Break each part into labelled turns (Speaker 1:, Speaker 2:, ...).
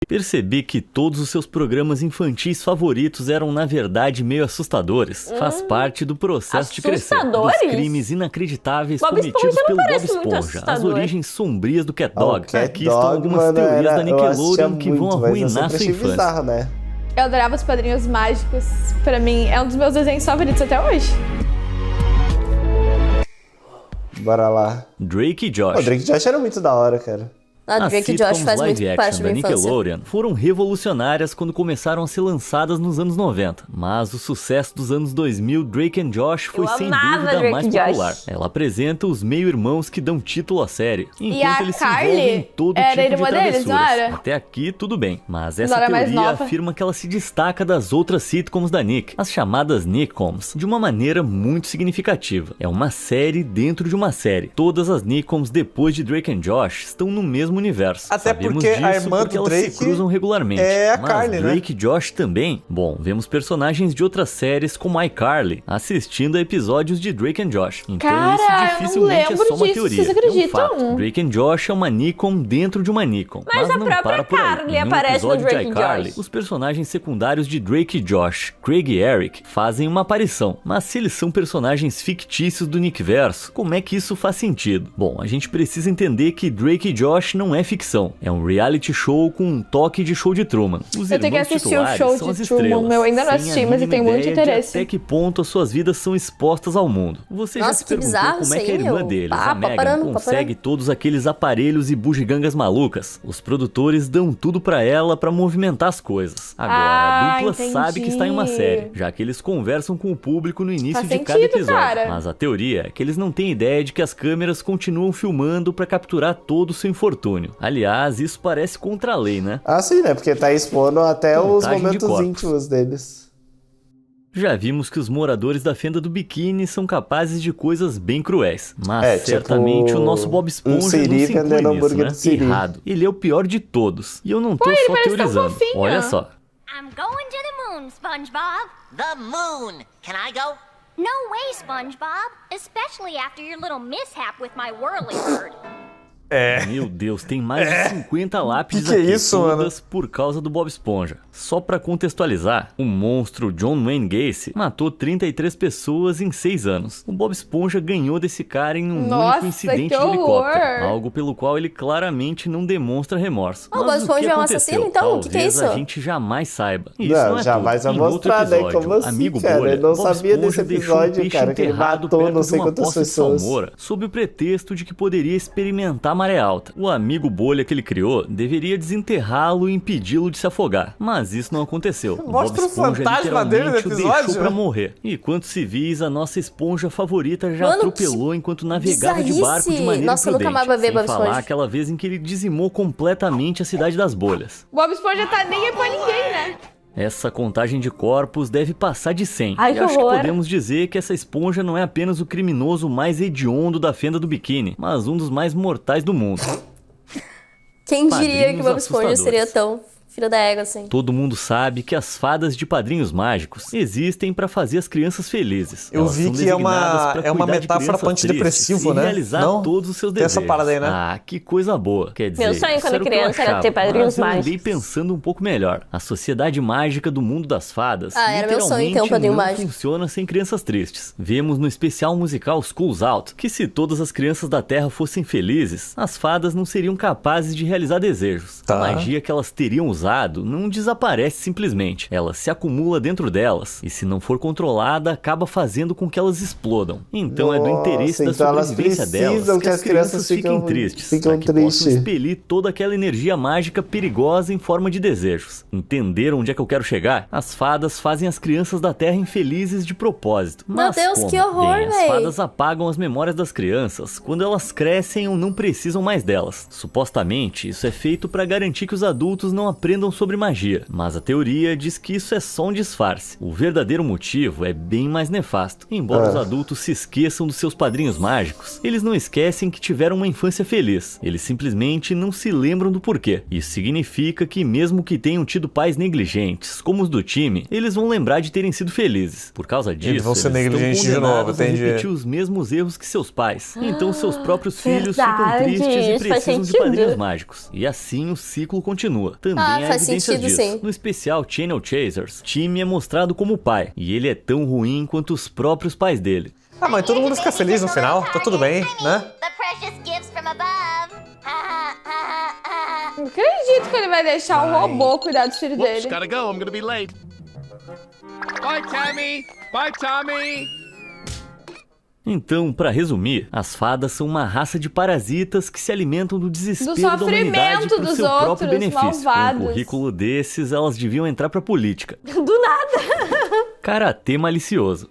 Speaker 1: Perceber que todos os seus programas infantis favoritos eram, na verdade, meio assustadores. Faz parte do processo de crescer. Dos crimes inacreditáveis cometidos pelo Bob Esponja. As origens sombrias do Cat Dog. Aqui estão algumas teorias da Nickelodeon que vão arruinar sua infância.
Speaker 2: Bizarro, né?
Speaker 3: Eu adorava os Padrinhos Mágicos. Pra mim, é um dos meus desenhos favoritos até hoje.
Speaker 2: Bora lá.
Speaker 1: Drake e Josh.
Speaker 2: O Drake e Josh era muito da hora, cara.
Speaker 1: As
Speaker 4: Drake e Josh faz muito
Speaker 1: live
Speaker 4: parte
Speaker 1: action
Speaker 4: da
Speaker 1: da
Speaker 4: minha infância.
Speaker 1: Nickelodeon foram revolucionárias quando começaram a ser lançadas nos anos 90. Mas o sucesso dos anos 2000, Drake and Josh, foi sem dúvida a mais popular. Ela apresenta os meio-irmãos que dão título à série, enquanto eles se envolvem em todo tipo de travessuras. Até aqui, tudo bem. Mas essa teoria afirma que ela se destaca das outras sitcoms da Nick, as chamadas Nickcoms, de uma maneira muito significativa. É uma série dentro de uma série. Todas as Nickcoms depois de Drake and Josh estão no mesmo universo.
Speaker 5: Até
Speaker 1: Sabemos
Speaker 5: porque
Speaker 1: disso
Speaker 5: a irmã
Speaker 1: porque
Speaker 5: do
Speaker 1: elas
Speaker 5: Drake
Speaker 1: se cruzam regularmente.
Speaker 5: é a
Speaker 1: Mas
Speaker 5: Carly, né?
Speaker 1: Drake e Josh também. Bom, vemos personagens de outras séries como iCarly assistindo a episódios de Drake and Josh. Então isso dificilmente é só uma teoria. É um fato. Drake and Josh é uma Nickcom dentro de uma Nickcom. Mas
Speaker 4: a
Speaker 1: não
Speaker 4: própria
Speaker 1: para por aí.
Speaker 4: Carly
Speaker 1: Em um
Speaker 4: aparece no
Speaker 1: episódio
Speaker 4: Drake
Speaker 1: de
Speaker 4: e
Speaker 1: iCarly,
Speaker 4: Josh.
Speaker 1: os personagens secundários de Drake e Josh, Craig e Eric, fazem uma aparição. Mas se eles são personagens fictícios do Nickverso, como é que isso faz sentido? Bom, a gente precisa entender que Drake e Josh não é ficção. É um reality show com um toque de show de Truman. Os
Speaker 3: eu tenho que assistir o show de Truman, eu ainda não assisti, mas eu tenho muito interesse.
Speaker 1: Até que ponto as suas vidas são expostas ao mundo. Você já se perguntou como é que a irmã deles, a Megan, consegue todos aqueles aparelhos e bugigangas malucas? Os produtores dão tudo pra ela pra movimentar as coisas. Agora, a dupla sabe que está em uma série, já que eles conversam com o público no início de cada episódio. Mas a teoria é que eles não têm ideia de que as câmeras continuam filmando pra capturar todo o seu infortúnio. Aliás, isso parece contra a lei, né?
Speaker 2: Ah, sim, né? Porque tá expondo até os momentos íntimos deles.
Speaker 1: Já vimos que os moradores da Fenda do Biquíni são capazes de coisas bem cruéis. Mas certamente
Speaker 2: tipo,
Speaker 1: o nosso Bob Esponja não se inclui nisso, né? Errado. Ele é o pior de todos. E eu não tô só teorizando. Olha só.
Speaker 6: I'm going to the moon, SpongeBob.
Speaker 7: The moon. Can I go?
Speaker 6: No way, SpongeBob. Especially after your little mishap with my whirlybird.
Speaker 1: Meu Deus, tem mais de 50 lápides aqui, todas por causa do Bob Esponja. Só pra contextualizar, o monstro John Wayne Gacy matou 33 pessoas em 6 anos. O Bob Esponja ganhou desse cara em um único incidente de helicóptero, algo pelo qual ele claramente não demonstra remorso.
Speaker 4: O Bob Esponja é um assassino, então? O que é isso?
Speaker 1: A gente jamais saiba. Isso
Speaker 2: não é jamais
Speaker 1: tudo.
Speaker 2: vai mostrar, né? Como assim,
Speaker 1: Amigo
Speaker 2: cara?
Speaker 1: Bolha,
Speaker 2: Eu não
Speaker 1: Bob
Speaker 2: sabia
Speaker 1: Esponja
Speaker 2: desse episódio, cara, que ele matou não sei quantas pessoas.
Speaker 1: Sob o pretexto de que poderia experimentar maré alta. O amigo bolha que ele criou deveria desenterrá-lo e impedi-lo de se afogar. Mas isso não aconteceu.
Speaker 5: Mostra o fantasma dele no episódio.
Speaker 1: O deixou pra morrer. E quanto civis, a nossa esponja favorita já atropelou enquanto navegava de barco de maneira
Speaker 4: Nossa,
Speaker 1: imprudente.
Speaker 4: eu nunca mais vou ver Bob
Speaker 1: falar
Speaker 4: Esponja.
Speaker 1: aquela vez em que ele dizimou completamente a cidade das bolhas.
Speaker 3: Bob Esponja tá nem aí pra ninguém, né?
Speaker 1: Essa contagem de corpos deve passar de 100.
Speaker 4: Ai,
Speaker 1: e acho que podemos dizer que essa esponja não é apenas o criminoso mais hediondo da Fenda do Biquíni, mas um dos mais mortais do mundo.
Speaker 4: Quem diria que o Bob Esponja seria tão filho da égua assim?
Speaker 1: Todo mundo sabe que as fadas de Padrinhos Mágicos existem pra fazer as crianças felizes.
Speaker 5: Eu vi que é uma metáfora pra antidepressivo, né?
Speaker 1: Realizar todos os seus desejos.
Speaker 5: Tem essa parada aí, né?
Speaker 1: Ah, que coisa boa. Quer dizer,
Speaker 4: meu sonho quando criança era ter Padrinhos Mágicos.
Speaker 1: Eu andei pensando um pouco melhor. A sociedade mágica do mundo das fadas
Speaker 4: era meu sonho ter um padrinho mágico.
Speaker 1: Funciona sem crianças tristes. Vemos no especial musical Schools Out que se todas as crianças da Terra fossem felizes, as fadas não seriam capazes de realizar desejos. A magia que elas teriam usado não desaparece simplesmente. Ela se acumula dentro delas e, se não for controlada, acaba fazendo com que elas explodam. Então é do interesse da sobrevivência delas que as crianças fiquem tristes, para que possam expelir toda aquela energia mágica perigosa em forma de desejos. Entenderam onde é que eu quero chegar? As fadas fazem as crianças da Terra infelizes de propósito. Mas
Speaker 4: meu Deus, que horror,
Speaker 1: velho! As fadas apagam as memórias das crianças quando elas crescem ou não precisam mais delas. Supostamente, isso é feito para garantir que os adultos não aprendam sobre magia, mas a teoria diz que isso é só um disfarce. O verdadeiro motivo é bem mais nefasto. Embora os adultos se esqueçam dos seus padrinhos mágicos, eles não esquecem que tiveram uma infância feliz. Eles simplesmente não se lembram do porquê. Isso significa que, mesmo que tenham tido pais negligentes, como os do time, eles vão lembrar de terem sido felizes. Por causa disso,
Speaker 5: eles vão ser negligentes de novo, entendi.
Speaker 1: Repetir os mesmos erros que seus pais. Então seus próprios filhos ficam tristes e precisam de padrinhos mágicos. E assim o ciclo continua. Também há
Speaker 4: faz
Speaker 1: evidências
Speaker 4: sentido,
Speaker 1: disso.
Speaker 4: sim.
Speaker 1: No especial Channel Chasers, Timmy é mostrado como pai, e ele é tão ruim quanto os próprios pais dele.
Speaker 5: Ah, mas todo mundo fica feliz no final, tá tudo bem, né?
Speaker 6: The precious gifts from above.
Speaker 3: Não acredito que ele vai deixar um robô cuidar dos filhos dele.
Speaker 8: Gotta go, I'm gonna be late. Bye, Tammy! Bye, Tommy!
Speaker 1: Então, pra resumir, as fadas são uma raça de parasitas que se alimentam do desespero da humanidade
Speaker 3: sofrimento
Speaker 1: pro
Speaker 3: dos
Speaker 1: seu
Speaker 3: outros,
Speaker 1: próprio benefício.
Speaker 3: malvados.
Speaker 1: Com um currículo desses, elas deviam entrar pra política.
Speaker 3: Do nada.
Speaker 1: Karatê malicioso.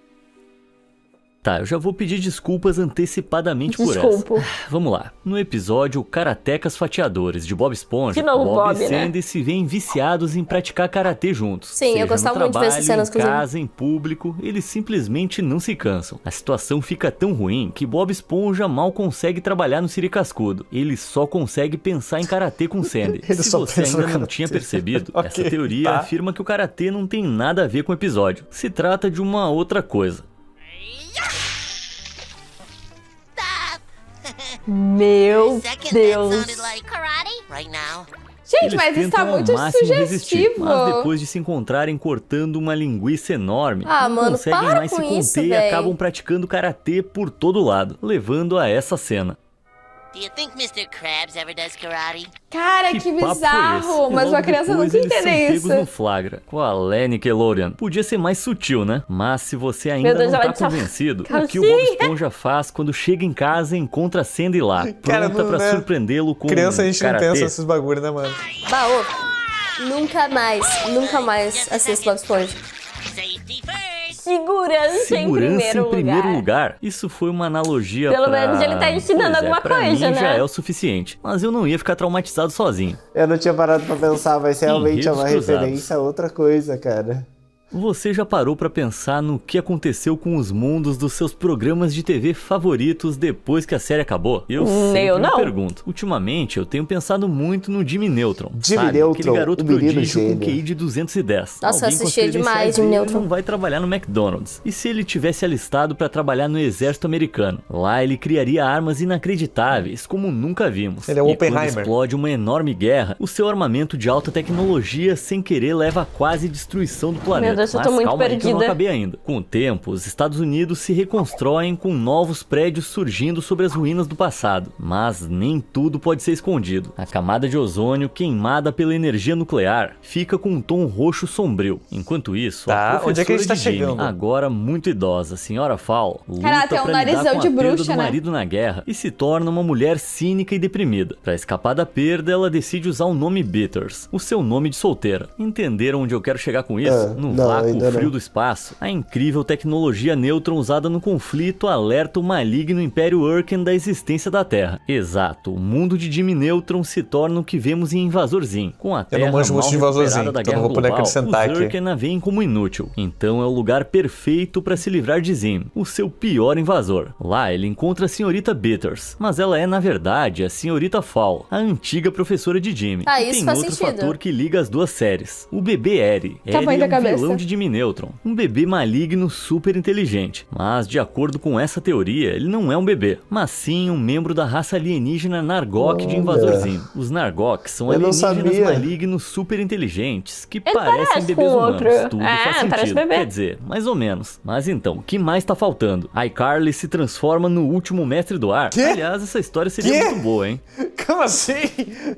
Speaker 1: Tá, eu já vou pedir desculpas antecipadamente por
Speaker 4: Desculpa.
Speaker 1: essa. Vamos lá. No episódio Karatecas Fatiadores de Bob Esponja,
Speaker 4: De novo,
Speaker 1: Bob
Speaker 4: Bob,
Speaker 1: e
Speaker 4: né?
Speaker 1: Sandy se veem viciados em praticar karatê juntos.
Speaker 4: Sim, eu
Speaker 1: Seja
Speaker 4: gostava
Speaker 1: no
Speaker 4: muito dessas
Speaker 1: trabalho,
Speaker 4: cenas,
Speaker 1: em
Speaker 4: inclusive.
Speaker 1: casa, em público, eles simplesmente não se cansam. A situação fica tão ruim que Bob Esponja mal consegue trabalhar no Siri Cascudo. Ele só consegue pensar em karatê com Sandy.
Speaker 5: Ele
Speaker 1: Se
Speaker 5: só
Speaker 1: você
Speaker 5: pensa no
Speaker 1: ainda não
Speaker 5: karatê.
Speaker 1: tinha percebido,
Speaker 5: Ok,
Speaker 1: essa teoria
Speaker 5: tá.
Speaker 1: afirma que o karatê não tem nada a ver com o episódio. Se trata de uma outra coisa.
Speaker 4: Meu
Speaker 7: Second, that
Speaker 4: Deus.
Speaker 7: sounded like karate. Right now.
Speaker 3: Gente,
Speaker 1: Eles
Speaker 3: mas isso tá
Speaker 1: tentam ao
Speaker 3: muito
Speaker 1: máximo resistir,
Speaker 3: sugestivo.
Speaker 1: mas depois de se encontrarem cortando uma linguiça enorme,
Speaker 4: Ah,
Speaker 1: não
Speaker 4: mano,
Speaker 1: conseguem
Speaker 4: para
Speaker 1: mais se
Speaker 4: com
Speaker 1: conter
Speaker 4: isso,
Speaker 1: e
Speaker 4: véi.
Speaker 1: acabam praticando karatê por todo lado, levando a essa cena.
Speaker 7: Do you think Mr. Krabs ever does karate?
Speaker 3: Cara, que
Speaker 1: papo foi
Speaker 3: bizarro.
Speaker 1: esse? E
Speaker 3: Mas
Speaker 1: logo
Speaker 3: uma criança
Speaker 1: depois
Speaker 3: nunca
Speaker 1: eles são
Speaker 3: entende
Speaker 1: pegos
Speaker 3: isso.
Speaker 1: no flagra. Qual é, Nickelodeon? Podia ser mais sutil, né? Mas se você ainda
Speaker 4: Deus,
Speaker 1: não
Speaker 4: ela
Speaker 1: tá
Speaker 4: tá-
Speaker 1: convencido, o que
Speaker 4: Calcinha.
Speaker 1: o Bob Esponja faz quando chega em casa e encontra a Sandy lá,
Speaker 5: Cara,
Speaker 1: pronta
Speaker 5: não,
Speaker 1: pra
Speaker 5: né?
Speaker 1: surpreendê-lo com
Speaker 5: Criança a gente não
Speaker 1: karatê?
Speaker 5: pensa esses bagulho, né, mano?
Speaker 4: Baô. Nunca mais assisto Bob Esponja.
Speaker 7: Safety first.
Speaker 4: Segurança em primeiro lugar.
Speaker 1: Isso foi uma analogia
Speaker 4: Pelo
Speaker 1: pra...
Speaker 4: menos ele tá ensinando
Speaker 1: Pois
Speaker 4: alguma
Speaker 1: pra
Speaker 4: coisa,
Speaker 1: mim
Speaker 4: né?
Speaker 1: já é o suficiente. Mas eu não ia ficar traumatizado sozinho.
Speaker 2: Eu não tinha parado pra pensar, mas realmente é uma
Speaker 1: Enredos cruzados.
Speaker 2: referência a outra coisa, cara.
Speaker 1: Você já parou pra pensar no que aconteceu com os mundos dos seus programas de TV favoritos depois que a série acabou? Eu sempre me pergunto. Ultimamente, eu tenho pensado muito no Jimmy Neutron.
Speaker 2: Jimmy
Speaker 1: sabe?
Speaker 2: Neutron,
Speaker 1: Aquele garoto
Speaker 2: o menino
Speaker 1: prodígio com
Speaker 2: gênio.
Speaker 1: QI de 210.
Speaker 4: Nossa, eu
Speaker 1: Alguém com as
Speaker 4: assistia demais
Speaker 1: credenciais
Speaker 4: Jimmy
Speaker 1: dele
Speaker 4: Neutron.
Speaker 1: não vai trabalhar no McDonald's. E se ele tivesse alistado pra trabalhar no exército americano? Lá ele criaria armas inacreditáveis, como nunca vimos.
Speaker 5: Ele é o
Speaker 1: E
Speaker 5: Oppenheimer.
Speaker 1: quando explode uma enorme guerra, o seu armamento de alta tecnologia sem querer leva a quase destruição do planeta.
Speaker 4: Meu Deus, eu tô
Speaker 1: Mas
Speaker 4: muito
Speaker 1: calma aí que eu não
Speaker 4: perdida.
Speaker 1: acabei ainda. Com o tempo, os Estados Unidos se reconstroem com novos prédios surgindo sobre as ruínas do passado. Mas nem tudo pode ser escondido. A camada de ozônio, queimada pela energia nuclear, fica com um tom roxo sombrio. Enquanto isso,
Speaker 5: Tá,
Speaker 1: a
Speaker 5: onde é que a
Speaker 1: professora
Speaker 5: gente tá
Speaker 1: de Jimmy,
Speaker 5: chegando?
Speaker 1: agora muito idosa, senhora Fall, luta
Speaker 3: Cara, tem um
Speaker 1: pra
Speaker 3: narizão
Speaker 1: lidar com
Speaker 3: de
Speaker 1: a perda
Speaker 3: bruxa,
Speaker 1: do
Speaker 3: né?
Speaker 1: marido na guerra e se torna uma mulher cínica e deprimida. Pra escapar da perda, ela decide usar o nome Bitters, o seu nome de solteira. Entenderam onde eu quero chegar com isso? No
Speaker 2: não,
Speaker 1: vácuo
Speaker 2: ainda
Speaker 1: frio
Speaker 2: não.
Speaker 1: do espaço, a incrível tecnologia Neutron usada no conflito alerta o maligno Império Urken da existência da Terra. Exato, o mundo de Jimmy Neutron se torna o que vemos em Invasor Zim. Com a
Speaker 5: Eu
Speaker 1: Terra
Speaker 5: não manjo muito
Speaker 1: mal
Speaker 5: de Invasor Zim,
Speaker 1: recuperada da
Speaker 5: então
Speaker 1: guerra
Speaker 5: não vou poder
Speaker 1: global,
Speaker 5: acrescentar
Speaker 1: os
Speaker 5: aqui.
Speaker 1: Urken a veem como inútil. Então é o lugar perfeito para se livrar de Zim, o seu pior invasor. Lá ele encontra a senhorita Bitters, mas ela é na verdade a senhorita Fall, a antiga professora de Jimmy.
Speaker 4: Ah,
Speaker 1: E
Speaker 4: isso
Speaker 1: tem
Speaker 4: faz
Speaker 1: outro
Speaker 4: sentido.
Speaker 1: fator que liga as duas séries, o bebê Eri. Eri
Speaker 3: Tamanho
Speaker 1: é
Speaker 3: da
Speaker 1: um
Speaker 3: cabeça.
Speaker 1: vilão de Jimmy Neutron, um bebê maligno super inteligente. Mas de acordo com essa teoria, ele não é um bebê, mas sim um membro da raça alienígena Nargok de Invasor Zim. Os Nargoks são
Speaker 2: Eu não
Speaker 1: alienígenas
Speaker 2: sabia.
Speaker 1: malignos super inteligentes que
Speaker 4: Ele
Speaker 1: parecem
Speaker 4: parece
Speaker 1: bebês
Speaker 4: com
Speaker 1: humanos.
Speaker 4: outro.
Speaker 1: Tudo
Speaker 4: É,
Speaker 1: faz
Speaker 4: parece
Speaker 1: sentido.
Speaker 4: bebê.
Speaker 1: Quer dizer, mais ou menos. Mas então, o que mais tá faltando? iCarly se transforma no último mestre do ar.
Speaker 5: Quê?
Speaker 1: Aliás, essa história seria
Speaker 5: Quê?
Speaker 1: muito boa, hein?
Speaker 5: Como assim?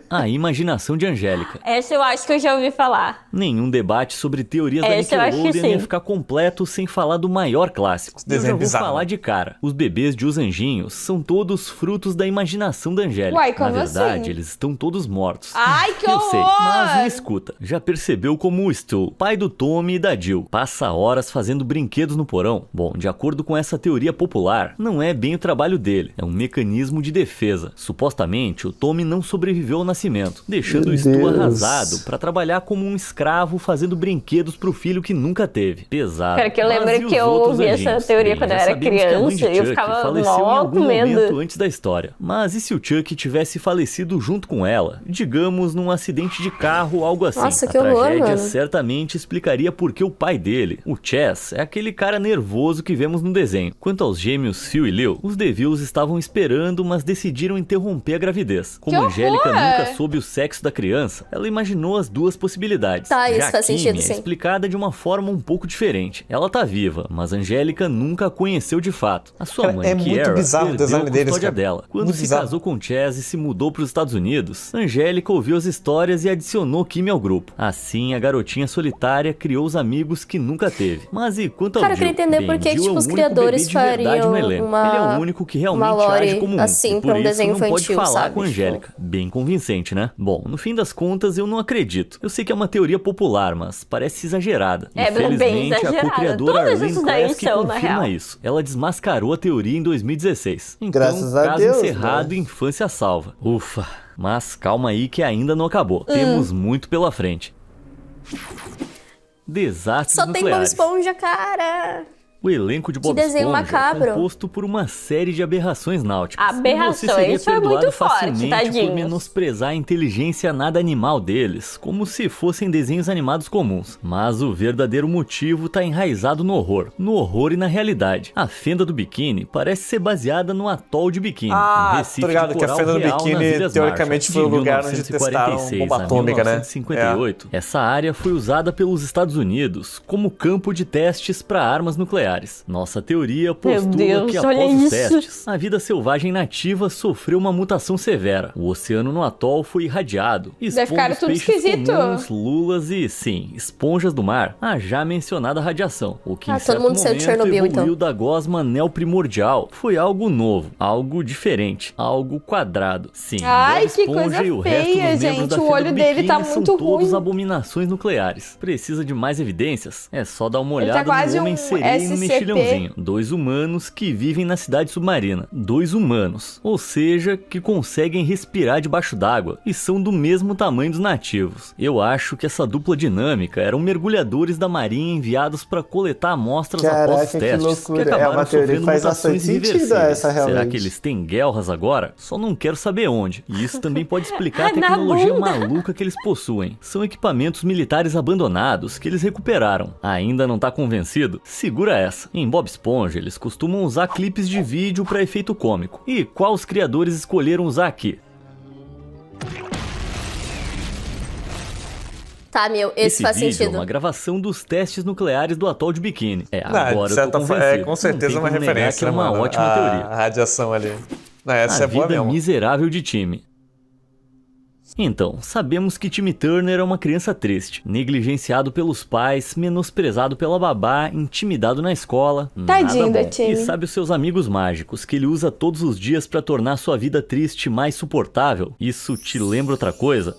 Speaker 1: A imaginação de Angélica.
Speaker 4: Essa eu acho que eu já ouvi falar.
Speaker 1: Nenhum debate sobre teorias
Speaker 4: Essa eu
Speaker 1: da
Speaker 4: acho que
Speaker 1: Nickelodeon ia
Speaker 4: sim.
Speaker 1: ficar completo sem falar do maior clássico. Eu já
Speaker 5: desenho
Speaker 1: vou
Speaker 5: bizarro.
Speaker 1: falar de cara. Os bebês de Os Anjinhos são todos frutos da imaginação da Angélica.
Speaker 3: Uai, como
Speaker 1: Na verdade,
Speaker 3: assim?
Speaker 1: eles estão todos mortos.
Speaker 3: Ai, que
Speaker 1: Eu
Speaker 3: horror!
Speaker 1: sei, mas me escuta. Já percebeu como o Stu, pai do Tommy e da Jill, passa horas fazendo brinquedos no porão? Bom, de acordo com essa teoria popular, não é bem o trabalho dele, é um mecanismo de defesa. Supostamente, o Tommy não sobreviveu ao nascimento, deixando
Speaker 2: Meu
Speaker 1: o Stu
Speaker 2: Deus.
Speaker 1: arrasado para trabalhar como um escravo fazendo brinquedos pro filho filho que nunca teve. Pesado.
Speaker 4: Cara, que eu lembro que eu ouvi essa teoria quando eu era criança e eu ficava mó com medo
Speaker 1: antes da história. Mas e se o Chuck tivesse falecido junto com ela? Digamos, num acidente de carro ou algo assim.
Speaker 4: Nossa, que horror,
Speaker 1: tragédia
Speaker 4: mano.
Speaker 1: Certamente explicaria por que o pai dele, o Chess, é aquele cara nervoso que vemos no desenho. Quanto aos gêmeos Phil e Lil, os DeVilles estavam esperando, mas decidiram interromper a gravidez. Como Angélica nunca soube o sexo da criança, ela imaginou as duas possibilidades.
Speaker 4: Tá, isso
Speaker 1: Já
Speaker 4: faz sentido,
Speaker 1: Kimmy
Speaker 4: sim.
Speaker 1: é explicada de uma forma um pouco diferente. Ela tá viva, mas Angélica nunca a conheceu de fato. A sua mãe, Kiara,
Speaker 5: bizarro o design
Speaker 1: perdeu a
Speaker 5: deles,
Speaker 1: custódia
Speaker 5: cara.
Speaker 1: dela. Quando
Speaker 5: Muito
Speaker 1: se
Speaker 5: bizarro.
Speaker 1: casou com Chaz e se mudou para os Estados Unidos, Angélica ouviu as histórias e adicionou Kimmy ao grupo. Assim, a garotinha solitária criou os amigos que nunca teve. Mas e quanto ao
Speaker 4: Cara, eu
Speaker 1: Jill?
Speaker 4: queria entender por que,
Speaker 1: Jill
Speaker 4: tipo,
Speaker 1: é o
Speaker 4: os
Speaker 1: único
Speaker 4: criadores
Speaker 1: bebê de verdade
Speaker 4: fariam
Speaker 1: no elenco. Ele é o único que realmente
Speaker 4: lore
Speaker 1: age como um.
Speaker 4: assim
Speaker 1: e por
Speaker 4: pra um
Speaker 1: isso
Speaker 4: desenho
Speaker 1: não pode
Speaker 4: infantil,
Speaker 1: falar
Speaker 4: sabe?
Speaker 1: com a Angélica. Bem convincente, né? Bom, no fim das contas, eu não acredito. Eu sei que é uma teoria popular, mas parece exagerada.
Speaker 4: É bem
Speaker 1: Infelizmente,
Speaker 4: exagerada.
Speaker 1: a co-criadora
Speaker 4: Todas
Speaker 1: Arlene
Speaker 4: essas daí
Speaker 1: Kleski
Speaker 4: são, na
Speaker 1: confirma
Speaker 4: real.
Speaker 1: isso. Ela desmascarou a teoria em 2016. Então,
Speaker 2: Graças a
Speaker 1: caso
Speaker 2: Deus,
Speaker 1: encerrado
Speaker 2: né?
Speaker 1: e infância salva. Ufa, mas calma aí que ainda não acabou. Temos muito pela frente. Desastres
Speaker 4: Só tem Bob
Speaker 1: nucleares.
Speaker 4: Esponja, cara.
Speaker 1: O elenco de Bob
Speaker 4: desenho
Speaker 1: Esponja
Speaker 4: macabro.
Speaker 1: é composto por uma série de aberrações náuticas.
Speaker 4: Aberrações,
Speaker 1: E você seria
Speaker 4: foi
Speaker 1: perdoado
Speaker 4: muito forte,
Speaker 1: facilmente por
Speaker 4: tadinhos.
Speaker 1: menosprezar a inteligência nada animal deles, como se fossem desenhos animados comuns. Mas o verdadeiro motivo está enraizado no horror e na realidade. A fenda do Biquíni parece ser baseada no atol de Biquíni, um Recife
Speaker 5: tô ligado
Speaker 1: de
Speaker 5: que a
Speaker 1: coral
Speaker 5: fenda do
Speaker 1: real nas
Speaker 5: Biquíni,
Speaker 1: Ilhas
Speaker 5: teoricamente,
Speaker 1: Marshall,
Speaker 5: foi o
Speaker 1: de
Speaker 5: lugar onde testaram
Speaker 1: 1946
Speaker 5: bomba
Speaker 1: a
Speaker 5: atômica, né?
Speaker 1: 1958. Essa área foi usada pelos Estados Unidos como campo de testes para armas nucleares. Nossa teoria postula
Speaker 4: Deus,
Speaker 1: que
Speaker 4: olha
Speaker 1: após os
Speaker 4: isso.
Speaker 1: testes, a vida selvagem nativa sofreu uma mutação severa. O oceano no atol foi irradiado, expondo
Speaker 3: ficar
Speaker 1: os
Speaker 3: tudo
Speaker 1: peixes
Speaker 3: esquisito.
Speaker 1: comuns, lulas e, sim, esponjas do mar, a já mencionada radiação. O que em
Speaker 4: todo
Speaker 1: certo
Speaker 4: mundo saiu de
Speaker 1: momento
Speaker 4: Chernobyl,
Speaker 1: evoluiu
Speaker 4: então.
Speaker 1: da gosma neoprimordial. Foi algo novo, algo diferente, algo quadrado. Sim,
Speaker 3: Ai,
Speaker 1: Bob
Speaker 3: que
Speaker 1: Esponja
Speaker 3: coisa
Speaker 1: e o resto dos
Speaker 3: feia,
Speaker 1: membros
Speaker 3: gente.
Speaker 1: da
Speaker 3: O
Speaker 1: fenda
Speaker 3: olho
Speaker 1: do
Speaker 3: dele tá
Speaker 1: Biquíni
Speaker 3: muito
Speaker 1: são todos
Speaker 3: ruim.
Speaker 1: abominações nucleares. Precisa de mais evidências? É só dar uma
Speaker 3: Ele tá
Speaker 1: olhada
Speaker 3: quase
Speaker 1: no Homem
Speaker 3: um
Speaker 1: Sereia e no
Speaker 3: SCP.
Speaker 1: Mexilhãozinho. Dois humanos que vivem na cidade submarina. Dois humanos. Ou seja, que conseguem respirar debaixo d'água e são do mesmo tamanho dos nativos. Eu acho que essa dupla dinâmica eram mergulhadores da marinha enviados para coletar amostras após os
Speaker 2: Caraca, que
Speaker 1: testes.
Speaker 2: loucura.
Speaker 1: Que
Speaker 2: É
Speaker 1: acabaram
Speaker 2: uma teoria que
Speaker 1: sofrendo
Speaker 2: faz
Speaker 1: mutações
Speaker 2: bastante sentido
Speaker 1: irreversíveis.
Speaker 2: essa, realmente.
Speaker 1: Será que eles têm guelras agora? Só não quero saber onde. E isso também pode explicar a
Speaker 4: Ai, na
Speaker 1: tecnologia
Speaker 4: bunda.
Speaker 1: maluca que eles possuem. São equipamentos militares abandonados que eles recuperaram. Ainda não tá convencido? Segura essa. Em Bob Esponja, eles costumam usar clipes de vídeo para efeito cômico. E qual os criadores escolheram usar aqui?
Speaker 4: Tá, meu, esse faz
Speaker 1: vídeo
Speaker 4: sentido.
Speaker 1: é uma gravação dos testes nucleares do atol de Biquíni. Agora
Speaker 5: de
Speaker 1: eu
Speaker 5: certa
Speaker 1: tô
Speaker 5: forma,
Speaker 1: convencido.
Speaker 5: com certeza
Speaker 1: Não
Speaker 5: uma
Speaker 1: tem como negar
Speaker 5: referência,
Speaker 1: que é uma
Speaker 5: mano,
Speaker 1: ótima teoria.
Speaker 5: a radiação ali. Não, essa
Speaker 1: A
Speaker 5: é boa
Speaker 1: vida
Speaker 5: mesmo.
Speaker 1: miserável de time. Então, sabemos que Timmy Turner é uma criança triste, negligenciado pelos pais, menosprezado pela babá, intimidado na escola,
Speaker 3: Tadinho
Speaker 1: nada
Speaker 3: da
Speaker 1: bom.
Speaker 3: Timmy.
Speaker 1: E sabe os seus amigos mágicos, que ele usa todos os dias pra tornar sua vida triste mais suportável? Isso te lembra outra coisa?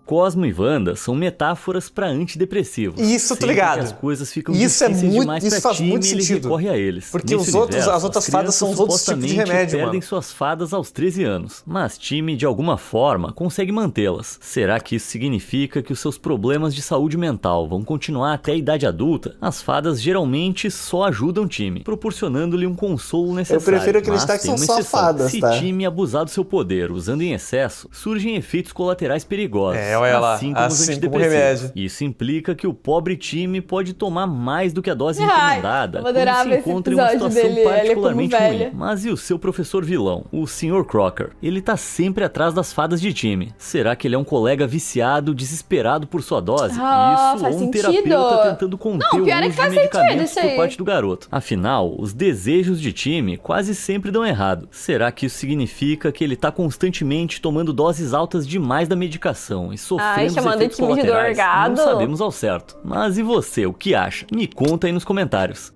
Speaker 1: Cosmo e Wanda são metáforas pra antidepressivos.
Speaker 5: Isso, tô
Speaker 1: Sempre
Speaker 5: ligado.
Speaker 1: que as coisas ficam
Speaker 5: Isso é
Speaker 1: difíceis
Speaker 5: muito-
Speaker 1: demais
Speaker 5: isso
Speaker 1: pra
Speaker 5: faz
Speaker 1: Timmy,
Speaker 5: muito
Speaker 1: ele
Speaker 5: sentido.
Speaker 1: recorre a eles.
Speaker 5: Porque
Speaker 1: Nesse
Speaker 5: os outros-
Speaker 1: universo,
Speaker 5: as outras fadas são
Speaker 1: crianças
Speaker 5: os outros tipos de
Speaker 1: supostamente
Speaker 5: remédio,
Speaker 1: perdem
Speaker 5: mano.
Speaker 1: suas fadas aos 13 anos, mas Timmy, de alguma forma, consegue mantê-las. Será que isso significa que os seus problemas de saúde mental vão continuar até a idade adulta? As fadas geralmente só ajudam Timmy, proporcionando-lhe um consolo necessário.
Speaker 2: Eu prefiro acreditar
Speaker 1: Mas
Speaker 2: que
Speaker 1: tem
Speaker 2: são
Speaker 1: uma
Speaker 2: só
Speaker 1: exceção.
Speaker 2: fadas,
Speaker 1: Se
Speaker 2: tá?
Speaker 1: Timmy abusar do seu poder usando em excesso, surgem efeitos colaterais perigosos.
Speaker 5: Olha lá,
Speaker 1: assim como os
Speaker 5: assim como
Speaker 1: antidepressivos.
Speaker 5: remédio.
Speaker 1: Isso implica que o pobre Timmy pode tomar mais do que a dose
Speaker 3: Ai,
Speaker 1: recomendada
Speaker 3: eu
Speaker 1: quando
Speaker 3: adorava
Speaker 1: se
Speaker 3: esse
Speaker 1: encontra em uma
Speaker 3: episódio
Speaker 1: situação
Speaker 3: dele, ele é como
Speaker 1: particularmente ruim.
Speaker 3: velha.
Speaker 1: Mas e o seu professor vilão, o Sr. Crocker? Ele tá sempre atrás das fadas de Timmy. Será que ele é um colega viciado, desesperado por sua dose?
Speaker 3: Ah,
Speaker 1: Isso
Speaker 3: faz
Speaker 1: ou um
Speaker 3: sentido.
Speaker 1: terapeuta tentando conter
Speaker 3: Não,
Speaker 1: o
Speaker 3: pior é
Speaker 1: uso
Speaker 3: que faz
Speaker 1: de
Speaker 3: sentido
Speaker 1: medicamentos
Speaker 3: isso
Speaker 1: por
Speaker 3: aí.
Speaker 1: parte do garoto. Afinal, os desejos de Timmy quase sempre dão errado. Será que isso significa que ele tá constantemente tomando doses altas demais da medicação e sofrendo os
Speaker 4: chamando
Speaker 1: efeitos
Speaker 4: Timmy de
Speaker 1: colaterais?
Speaker 4: drogado.
Speaker 1: Não sabemos ao certo. Mas e você, o que acha? Me conta aí nos comentários.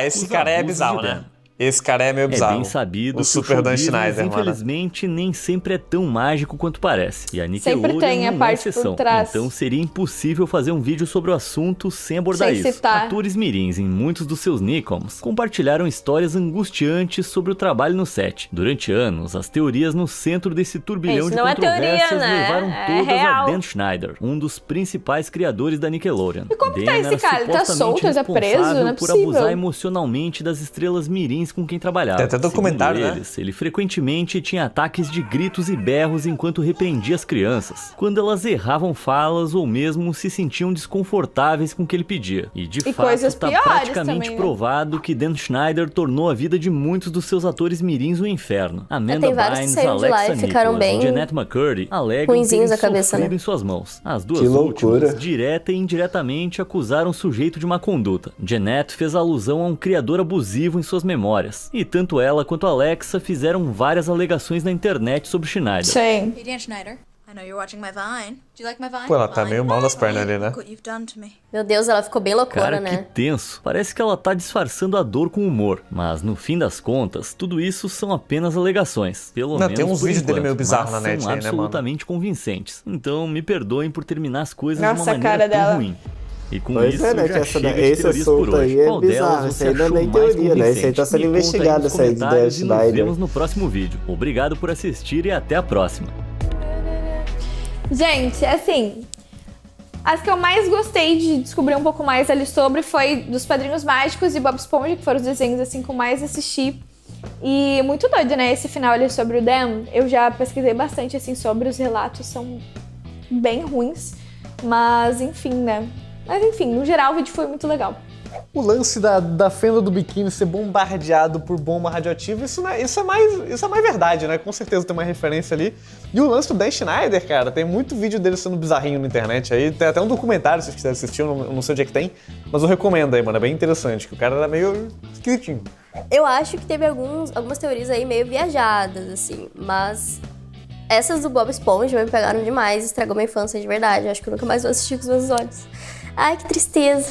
Speaker 5: Esse
Speaker 1: Os
Speaker 5: cara é
Speaker 1: abusos
Speaker 5: bizarro,
Speaker 1: de
Speaker 5: né?
Speaker 1: Dan.
Speaker 5: Esse cara é meio bizarro.
Speaker 1: É bem sabido
Speaker 5: o Super Dan Schneider,
Speaker 1: infelizmente, nem sempre é tão mágico quanto parece. E a
Speaker 3: sempre
Speaker 1: Nickelodeon
Speaker 3: tem a
Speaker 1: não é
Speaker 3: parte
Speaker 1: exceção.
Speaker 3: por trás.
Speaker 1: Então seria impossível fazer um vídeo sobre o assunto sem abordar
Speaker 3: Sem
Speaker 1: isso.
Speaker 3: citar.
Speaker 1: Atores mirins em muitos dos seus Nicoms compartilharam histórias angustiantes sobre o trabalho no set. Durante anos, as teorias no centro desse turbilhão de controvérsias levaram todas a Dan Schneider, um dos principais criadores da Nickelodeon.
Speaker 3: E como tá esse cara? Ele tá solto, ele tá preso? Não é
Speaker 1: por
Speaker 3: possível.
Speaker 1: abusar emocionalmente das estrelas mirins com quem trabalhava.
Speaker 5: Tem até documentário,
Speaker 1: Segundo eles, ele frequentemente tinha ataques de gritos e berros enquanto repreendia as crianças, quando elas erravam falas ou mesmo se sentiam desconfortáveis com o que ele pedia. E de fato, está praticamente
Speaker 3: também, né?
Speaker 1: provado que Dan Schneider tornou a vida de muitos dos seus atores mirins um inferno. Amanda Bynes, Alexa Nicholas e Jeanette McCurdy alegam
Speaker 4: ruinzinhos
Speaker 1: terem
Speaker 4: a cabeça,
Speaker 1: sofrido
Speaker 4: né?
Speaker 1: em suas mãos. As duas
Speaker 2: Que
Speaker 1: últimas,
Speaker 2: loucura.
Speaker 1: direta e indiretamente, acusaram o sujeito de má conduta. Jeanette fez alusão a um criador abusivo em suas memórias, e tanto ela quanto Alexa fizeram várias alegações na internet sobre Schneider.
Speaker 3: Sim.
Speaker 9: Hey, Dan Schneider. I know you're watching my Vine. Do you like my Vine?
Speaker 5: Pô, ela tá meio mal das pernas ali, né?
Speaker 9: Look what you've done to me.
Speaker 4: Meu Deus, ela ficou bem loucona,
Speaker 1: Cara,
Speaker 4: né?
Speaker 1: que tenso. Parece que ela tá disfarçando a dor com humor. Mas no fim das contas, tudo isso são apenas alegações. Pelo menos
Speaker 5: tem uns
Speaker 1: por
Speaker 5: vídeos dele
Speaker 1: enquanto,
Speaker 5: meio bizarros
Speaker 1: mas
Speaker 5: na net
Speaker 1: são
Speaker 5: aí, né, mano?
Speaker 1: absolutamente convincentes. Então me perdoem por terminar as coisas
Speaker 3: Nossa,
Speaker 1: de uma
Speaker 3: a
Speaker 1: maneira
Speaker 3: cara
Speaker 1: tão
Speaker 3: dela.
Speaker 1: ruim. E com
Speaker 2: Pois
Speaker 1: isso,
Speaker 2: é, né?
Speaker 1: já
Speaker 2: Que essa
Speaker 1: chega de
Speaker 2: esse
Speaker 1: teorias por
Speaker 2: assunto
Speaker 1: hoje.
Speaker 2: aí é
Speaker 1: Qual delas
Speaker 2: bizarro.
Speaker 1: você
Speaker 2: Isso aí não é
Speaker 1: achou
Speaker 2: nem
Speaker 1: mais
Speaker 2: teoria, né? Isso aí tá
Speaker 1: convincente?
Speaker 2: sendo
Speaker 1: Me conta
Speaker 2: investigado,
Speaker 1: nos
Speaker 2: isso aí de Dan
Speaker 1: comentários e nos
Speaker 2: Schneider.
Speaker 1: vemos no próximo vídeo. Obrigado por assistir e até a próxima.
Speaker 3: Gente, assim, as que eu mais gostei de descobrir um pouco mais ali sobre foi dos Padrinhos Mágicos e Bob Esponja, que foram os desenhos assim que eu mais assisti. E muito doido, né? Esse final ali sobre o Dan, eu já pesquisei bastante assim sobre, os relatos são bem ruins, mas enfim, né? Mas enfim, no geral o vídeo foi muito legal.
Speaker 5: O lance da fenda do biquíni ser bombardeado por bomba radioativa, isso é mais verdade, né? Com certeza tem uma referência ali. E o lance do Dan Schneider, cara, tem muito vídeo dele sendo bizarrinho na internet aí. Tem até um documentário, se vocês quiserem assistir, eu não sei onde é que tem, mas eu recomendo aí, mano, é bem interessante, que o cara era meio esquisitinho.
Speaker 4: Eu acho que teve algumas teorias aí meio viajadas, assim, mas essas do Bob Esponja me pegaram demais, estragou minha infância de verdade. Eu acho que eu nunca mais vou assistir com os meus olhos. Ai, que tristeza.